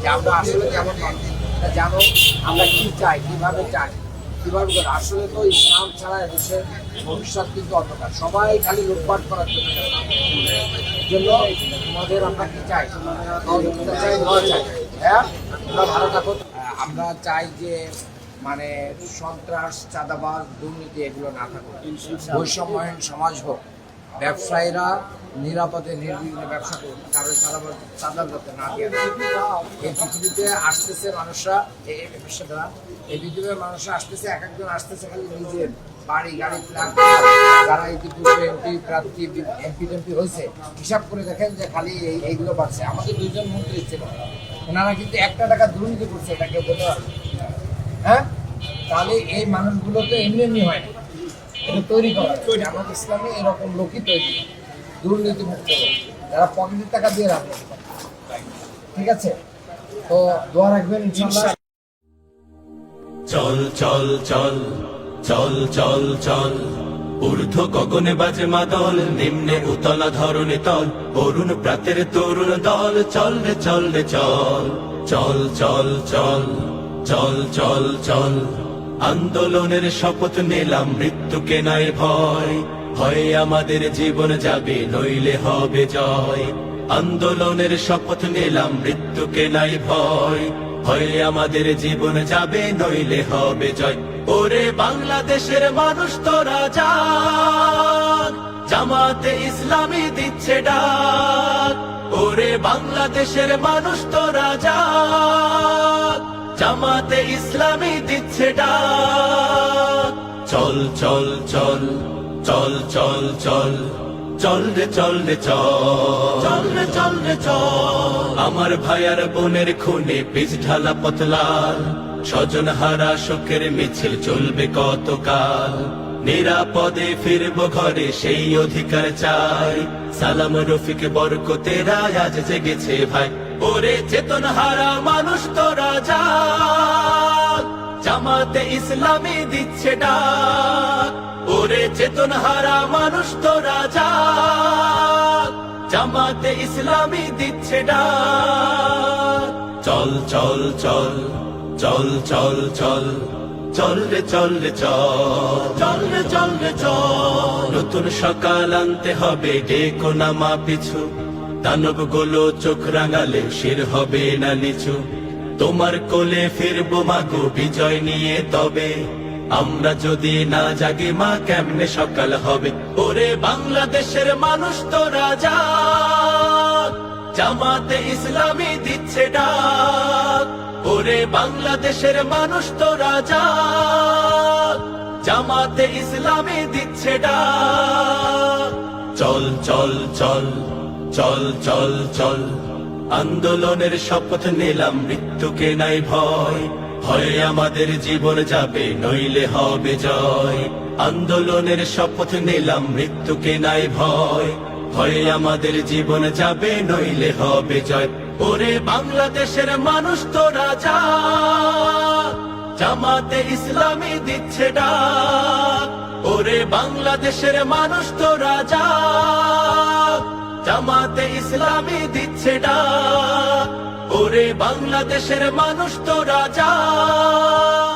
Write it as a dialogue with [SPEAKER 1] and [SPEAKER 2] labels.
[SPEAKER 1] যে আমরা আসলে কেমন মানুষ জানো, আমরা কি চাই, কিভাবে চাই, কিভাবে করে। আসলে তো ইসলাম ছাড়া দেশের ভবিষ্যৎ কিন্তু অন্ধকার। সবাই খালি লুটপাট করার জন্য তোমাদের আমরা কি চাই, সহযোগিতা চাই, দোয়া চাই। হ্যাঁ, আমরা ভালো থাকো। আমরা চাই যে মানে সন্ত্রাস, চাঁদাবাজ, দুর্নীতি এগুলো না থাকুক, বৈষম্যহীন সমাজ হোক, ব্যবসায়ীরা নিরাপদে নির্বিঘ্নে ব্যবসা করুক, কারোর চাঁদা যাতে না দিয়ে। এই পৃথিবীতে আসতেছে মানুষরা, এই পৃথিবীর মানুষরা আসতেছে, এক একজন আসতেছে খালি নিজের বাড়ি গাড়ি ফ্ল্যাট। যারা ইতিপূর্বে এমপি প্রার্থী, এমপি টেমপি হয়েছে, হিসাব করে দেখেন যে খালি এইগুলো বাড়ছে। আমাদের দুইজন মন্ত্রী ছিল, ওনারা কিন্তু 1 টাকা দুর্নীতি করছে, এটাকে বলতে পারবে। হ্যাঁ, তাহলে এই মানুষগুলো তো এমনি এমনি হয় না, এটা তৈরি করা। জামাত ইসলামে এরকম লোকই তৈরি, দুর্নীতি মুক্ত লোক, যারা পকেটের টাকা দিয়ে রাজনীতি করে। ঠিক আছে, তো দোয়া রাখবেন ইনশাআল্লাহ।
[SPEAKER 2] চল চল চল চল চল চল, ঊর্ধ্ব গগনে বাজে মাদল, নিম্নে উতলা ধরণী তল, অরুণ প্রাতের তরুণ দল, চল রে চল রে চল, চল চল চল চল চল চল। আন্দোলনের শপথ নিলাম, মৃত্যুকে নাই ভয়, হয় আমাদের জীবন যাবে নইলে হবে জয়। আন্দোলনের শপথ নিলাম, মৃত্যুকে নাই ভয়, হয় আমাদের জীবন যাবে নইলে হবে জয়। ওরে বাংলাদেশের মানুষ তোরা জাগ, জামাতে ইসলামী দিচ্ছে ডাক। ওরে বাংলাদেশের মানুষ তোরা জাগ, জামাতে ইসলামী দিচ্ছে ডাক। চল চল চল চল চল চল, চল রে চল রে চল, চল রে চল রে চল। আমার ভাইয়ার বোনের খুনে পিচ ঢালা পথলাল, স্বজন হারা শোকের মিছিল চলবে কতকাল। নিরাপদে ফিরবো ঘরে সেই অধিকার চাই, সালাম রফিক বরকতেরা আজ জেগেছে ভাই। ওরে চেতন হারা মানুষ তোরা জাগ, জামাতে ইসলামী দিচ্ছে ডাক। ওরে চেতন হারা মানুষ তোরা জাগ, জামাতে ইসলামী দিচ্ছে ডাক। চল চল চল চল চল চল, চল রে চল রে চল, চল রে চল রে চল। নতুন সকাল আনতে হবে, ডেকো নামা পিছু, দানব গুলো চোখ রাঙালে শির হবে না নিচু। তোমার কোলে ফিরবো মাগো বিজয় নিয়ে, তবে আমরা যদি না জাগি মা কেমনে সকাল হবে। ওরে বাংলাদেশের মানুষ তোরা জাগ, জামাতে ইসলামী দিচ্ছে ডাক। ওরে বাংলাদেশের মানুষ তোরা জাগ, জামাতে ইসলামী দিচ্ছে ডাক। চল চল চল চল চল চল, আন্দোলনের শপথ নিলাম, মৃত্যুকে নাই ভয়, হয় আমাদের জীবন যাবে নইলে হবে জয়। আন্দোলনের শপথ নিলাম, মৃত্যুকে নাই ভয়, হয় আমাদের জীবন যাবে নইলে হবে জয়। ওরে বাংলাদেশের মানুষ তোরা জাগ, জামাতে ইসলামী দিচ্ছে ডাক। ওরে বাংলাদেশের মানুষ তোরা জাগ, জামাতে ইসলামী দিচ্ছে ডাক। ওরে বাংলাদেশের মানুষ তোরা জাগ।